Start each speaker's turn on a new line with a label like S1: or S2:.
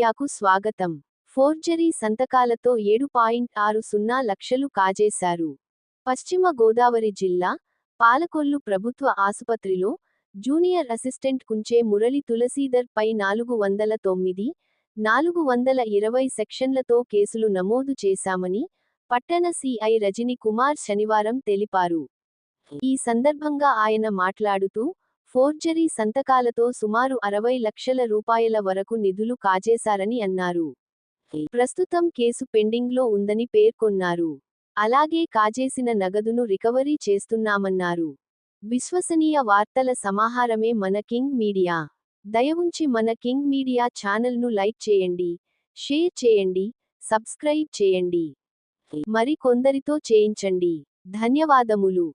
S1: మీడియాకు స్వాగతం. ఫోర్జరీ సంతకాలతో 7.60 లక్షలు కాజేశారు. పశ్చిమ గోదావరి జిల్లా పాలకొల్లు ప్రభుత్వ ఆసుపత్రిలో జూనియర్ అసిస్టెంట్ కుంచే మురళి తులసీధర్ పై 409, 420 సెక్షన్లతో కేసులు నమోదు చేశామని పట్టణ సిఐ రజని కుమార్ శనివారం తెలిపారు. ఈ సందర్భంగా ఆయన మాట్లాడుతూ, ఫోర్జరీ సంతకాలతో సుమారు 60 లక్షల రూపాయల వరకు నిధులు కాజేశారని అన్నారు. ప్రస్తుతం కేసు పెండింగ్లో ఉందని పేర్కొన్నారు. అలాగే కాజేసిన నగదును రికవరీ చేస్తున్నామన్నారు. విశ్వసనీయ వార్తల సమాహారమే మన కింగ్ మీడియా. దయవుంచి మన కింగ్ మీడియా ఛానల్ను లైక్ చేయండి, షేర్ చేయండి, సబ్స్క్రైబ్ చేయండి. మరి కొందరితో చేయించండి. ధన్యవాదములు.